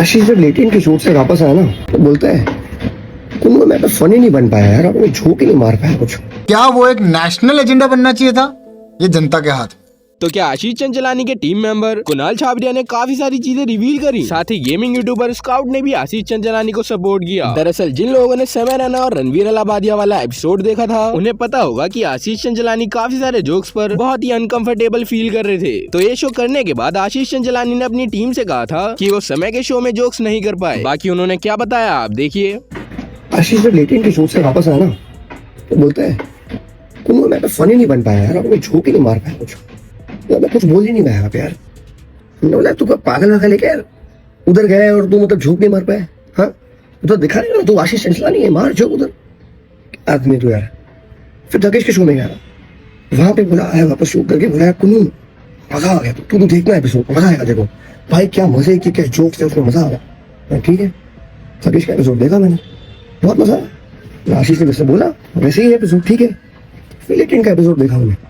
आशीष जब लेटेंट के शूट से वापस आया ना तो बोलता है कुन्नू मैं तो फनी नहीं बन पाया यार, अपने झोंक ही नहीं मार पाया कुछ। क्या वो एक नेशनल एजेंडा बनना चाहिए था? ये जनता के हाथ। तो क्या आशीष चंचलानी के टीम मेंबर कुणाल छाबरिया ने काफी सारी चीजें रिवील करी। साथ ही गेमिंग यूट्यूबर स्काउट ने भी आशीष चंचलानी को सपोर्ट किया। दरअसल जिन लोगों ने समय रैना और रणवीर अलाहाबादिया वाला एपिसोड देखा था उन्हें पता होगा कि आशीष चंचलानी काफी सारे जोक्स पर बहुत ही अनकंफर्टेबल फील कर रहे थे। तो ये शो करने के बाद आशीष चंचलानी ने अपनी टीम से कहा था कि वो समय के शो में जोक्स नहीं कर पाए। बाकी उन्होंने क्या बताया आप देखिए। आशीष जब लेटेंट के शूट से वापस आया ना तो बोलता है कुन्नू मैं तो फनी नहीं बन पाया यार, अपने झोंक ही नहीं मार पाया कुछ। मैं कुछ बोल ही नहीं पाया यार। हमने बोला तू पागल ना लेके यार, उधर गया और तू मतलब झोंक नहीं मार पाया। हाँ तो दिखा नहीं रहा तू आशीष चंचलानी है, मार झोंक उधर आदमी तू यार। फिर धकेश के शो में गया, वहां पे बोला आया वापस शूट करके बोला कुन्नू मजा आ गया, तू देखना एपिसोड मजा आएगा। देखो भाई क्या मजे की क्या जोक्स थे उसमें, मजा आ गया। ठीक है धकेश का एपिसोड देखा मैंने, बहुत मजा आया। आशीष ने जैसे बोला वैसे ही एपिसोड ठीक है। फिर लेटेंट का एपिसोड देखा मैंने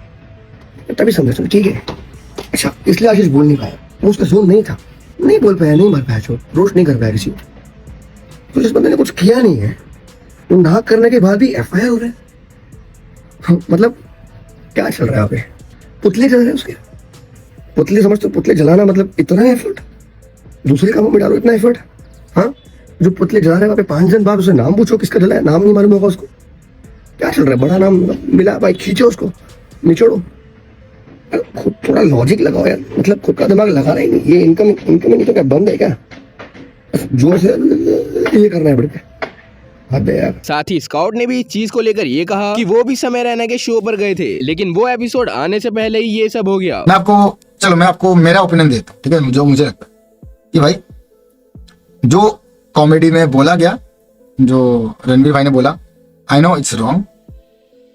तभी समझा ठीक है। अच्छा इसलिए आशीष बोल नहीं पाया, वो उसका जोन नहीं था, नहीं बोल पाया, नहीं मार पाया, चोट रोस्ट नहीं कर पाया किसी को। तो जिस बंदे ने कुछ किया नहीं है वो ना करने के बाद भी एफआईआर हो रहा है। मतलब क्या चल रहा है यहाँ पे? पुतले जल रहे हैं उसके, पुतले समझते हो? पुतले जलाना मतलब इतना एफर्ट, दूसरे कामों में डालो इतना एफर्ट। हाँ जो पुतले जला रहे हैं वहाँ पे 5 दिन बाद उसे नाम पूछो किसका जला है, नाम नहीं मालूम होगा उसको। क्या चल रहा है? बड़ा नाम मिला भाई, खींचो उसको, निचोड़ो। खुद थोड़ा लॉजिक लगाओ यार, मतलब खुद का दिमाग लगा रहा ही नहीं। ये इनकम नहीं तो क्या बंद है क्या? जोर से ये करना है बढ़ के। यार साथ ही स्काउट ने भी इस चीज को लेकर ये कहा कि वो भी समय रैना के शो पर गए थे लेकिन वो एपिसोड आने से पहले ही ये सब हो गया। मैं आपको मेरा ओपिनियन देता हूँ, ठीक है? जो मुझे लगता है कि भाई जो कॉमेडी में बोला गया, जो रणवीर भाई ने बोला, आई नो इट्स रॉन्ग,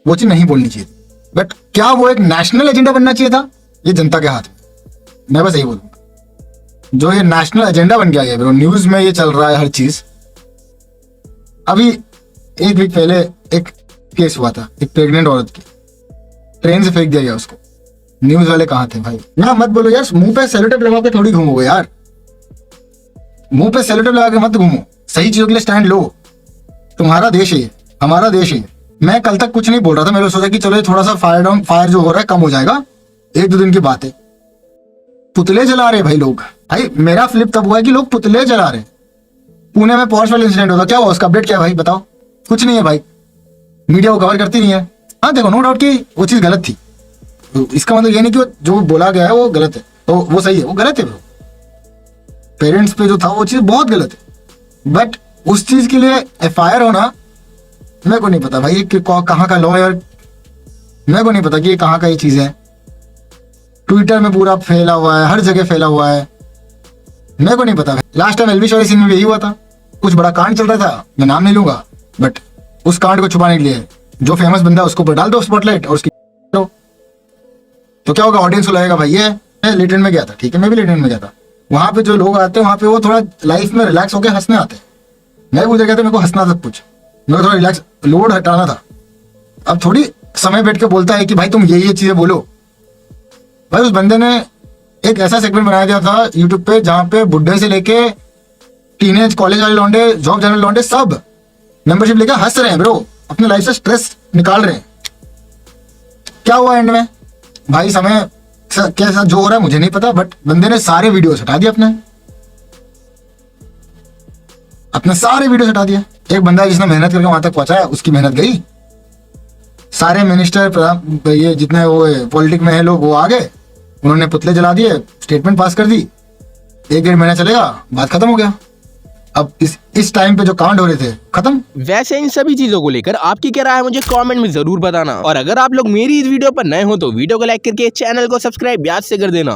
वो चीज नहीं बोलनी चाहिए। बट क्या वो एक नेशनल एजेंडा बनना चाहिए था? ये जनता के हाथ में। मैं बस यही बोलूंगा, जो ये नेशनल एजेंडा बन गया है ब्रो, न्यूज में ये चल रहा है हर चीज। अभी 1 वीक पहले एक केस हुआ था, एक प्रेग्नेंट औरत की ट्रेन से फेंक दिया गया उसको। न्यूज वाले कहाँ थे भाई? ना मत बोलो यार, मुंह पे सेलो टेप लगा के थोड़ी घूमोगे यार, मुंह पे सेलो टेप लगा के मत घूमो, सही चीजों के लिए स्टैंड लो। तुम्हारा देश है, हमारा देश है। मैं कल तक कुछ नहीं बोल रहा था, मैंने सोचा कि चलो थोड़ा सा फायर जो हो रहा है कम हो जाएगा, 1-2 दिन की बात है। पुतले जला रहे भाई लोग। भाई मेरा फ्लिप तब हुआ है कि लोग पुतले जला रहे। पुणे में पॉर्श वाला इंसिडेंट होता, क्या हुआ उसका अपडेट क्या है भाई बताओ? कुछ नहीं है भाई, मीडिया वो कवर करती नहीं है। हाँ देखो नो डाउट कि वो चीज गलत थी, तो इसका मतलब ये नहीं कि जो बोला गया है वो गलत है, तो वो सही है, वो गलत है। पेरेंट्स पे जो था वो चीज बहुत गलत है, बट उस चीज के लिए एफआईआर होना मेरे को नहीं पता भाई कि कहाँ का लॉ है, मेरे को नहीं पता कि ये कहाँ का ये चीज है। ट्विटर में पूरा फैला हुआ है, हर जगह फैला हुआ है, मेरे को नहीं पता। लास्ट टाइम एलवी शौरी सीन में भी यही हुआ था, कुछ बड़ा कांड चल रहा था, मैं नाम नहीं लूंगा, बट उस कांड को छुपाने के लिए जो फेमस बंदा है उसको ऊपर डाल दो स्पॉटलाइट और उसकी तो क्या होगा? ऑडियंस को लगेगा भाई ये लेटेंट में गया था, ठीक है मैं भी लेटेंट में गया था। वहां पे जो लोग आते हैं वहां पे वो थोड़ा लाइफ में रिलैक्स होकर हंसने आते हैं। मैं उधर गया था, मेरे को हंसना था, कुछ मेरे को थोड़ा रिलैक्स लोड हटाना था। अब थोड़ी समय बैठ के बोलता है कि भाई तुम ये चीजें बोलो। भाई उस बंदे ने एक ऐसा सेगमेंट बनाया दिया था यूट्यूब पे जहां पे बुढ़े से लेके टीनेज कॉलेज वाले लौंडे, जॉब जाने वाले लौंडे सब मेंबरशिप लेकर हंस रहे हैं ब्रो, अपने लाइफ से स्ट्रेस निकाल रहे हैं। क्या हुआ एंड में? भाई समय कैसा जो हो रहा है मुझे नहीं पता, बट बंदे ने सारे वीडियोस हटा दिए, अपने सारे वीडियो हटा दिया। एक बंदा जिसने मेहनत करके वहां तक पहुंचाया उसकी मेहनत गई। सारे मिनिस्टर ये जितने वो पॉलिटिक्स में है लोग वो आ गए, उन्होंने पुतले जला दिए, स्टेटमेंट पास कर दी, 1-1.5 महीना चलेगा, बात खत्म हो गया। अब इस टाइम पे जो कांड हो रहे थे खत्म। वैसे इन सभी चीजों को लेकर आपकी क्या राय है मुझे कमेंट में जरूर बताना, और अगर आप लोग मेरी इस वीडियो पर नए हो तो वीडियो को लाइक करके चैनल को सब्सक्राइब याद से कर देना।